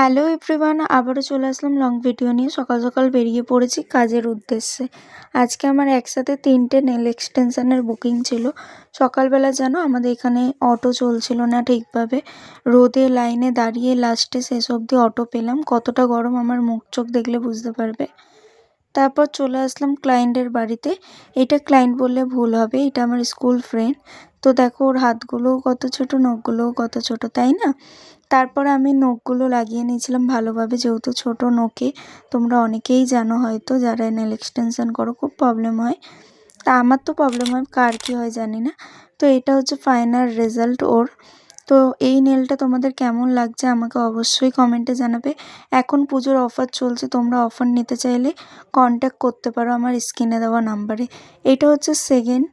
Hello everyone, আবারও চলে আসলাম long video নিয়ে। সকাল সকাল বেরিয়ে পড়েছি কাজের উদ্দেশ্যে। আজকে আমার একসাথে 3টে নেল এক্সটেনশনের বুকিং ছিল। সকালবেলা যেন আমাদের এখানে অটো চলছিল না ঠিকভাবে, রোদে লাইনে দাঁড়িয়ে লাস্টে শেষ অবধি অটো পেলাম। কতটা গরম আমার মুখ চোখ দেখলে বুঝতে পারবে। তারপর চলে আসলাম ক্লায়েন্টের বাড়িতে। এটা ক্লায়েন্ট বললে ভুল হবে, এটা আমার স্কুল ফ্রেন্ড। তো দেখো ওর হাতগুলোও কত ছোট, নখগুলোও কত ছোট, তাই না? তারপরে আমি নখগুলো লাগিয়ে নিয়েছিলাম ভালোভাবে, যেহেতু ছোট নখে তোমরা অনেকেই জানো হয়তো যারা নেল এক্সটেনশন করো খুব প্রবলেম হয়। তা আমার তো প্রবলেম হয়, কার কী হয় জানি না। তো এটা হচ্ছে ফাইনাল রেজাল্ট ওর। তো এই নেলটা তোমাদের কেমন লাগছে আমাকে অবশ্যই কমেন্টে জানাবে। এখন পুজোর অফার চলছে, তোমরা অফার নিতে চাইলে কন্ট্যাক্ট করতে পারো আমার স্ক্রিনে দেওয়া নাম্বারে। এটা হচ্ছে সেকেন্ড।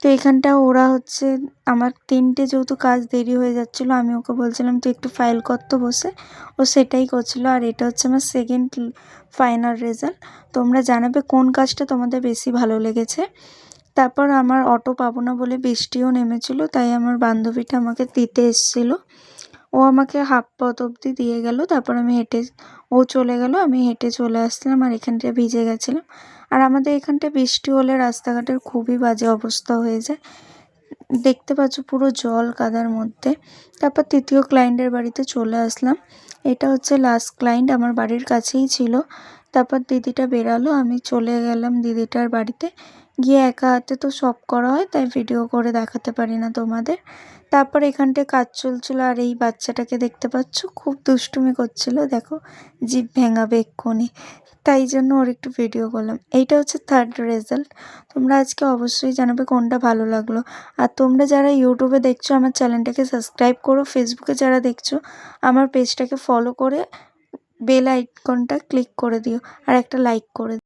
তো এখানটা ওরা হচ্ছে আমার 3টে যেহেতু কাজ দেরি হয়ে যাচ্ছিলো, আমি ওকে বলছিলাম তুই একটু ফাইল কর তো বসে, ও সেটাই করছিলো। আর এটা হচ্ছে আমার সেকেন্ড ফাইনাল রেজাল্ট। তোমরা জানাবে কোন কাজটা তোমাদের বেশি ভালো লেগেছে। তারপর আমার অটো পাবো না বলে বৃষ্টিও নেমেছিল, তাই আমার বান্ধবীটা আমাকে দিতে এসেছিলো। ও আমাকে হাফ পথ অবধি দিয়ে গেল, তারপর আমি হেঁটে, ও চলে গেল, আমি হেঁটে চলে আসলাম। আর এখানটায় ভিজে গেছিলাম। আর আমাদের এখানটায় বৃষ্টি হলে রাস্তাঘাটের খুবই বাজে অবস্থা হয়ে যায়, দেখতে পাচ্ছ পুরো জল কাদার মধ্যে। তারপর তৃতীয় ক্লায়েন্টের বাড়িতে চলে আসলাম। এটা হচ্ছে লাস্ট ক্লায়েন্ট, আমার বাড়ির কাছেই ছিল। তারপর দিদিটা বেরালো, আমি চলে গেলাম দিদিটার বাড়িতে। গিয়ে একা হাতে তো সব করা হয়, তাই ভিডিও করে দেখাতে পারি না তোমাদের। তারপর এখানটায় কাজ চলছিল, আর এই বাচ্চাটাকে দেখতে পাচ্ছ খুব দুষ্টুমি করছিল, দেখো জিভ ভেঙাবে এক্ষুনি, তাই জন্য ওর একটু ভিডিও করলাম। এইটা হচ্ছে থার্ড রেজাল্ট। তোমরা আজকে অবশ্যই জানাবে কোনটা ভালো লাগলো। আর তোমরা যারা ইউটিউবে দেখছো আমার চ্যানেলটাকে সাবস্ক্রাইব করো, ফেসবুকে যারা দেখছো আমার পেজটাকে ফলো করে বেল আইকনটা ক্লিক করে দিও, আর একটা লাইক করে দিও।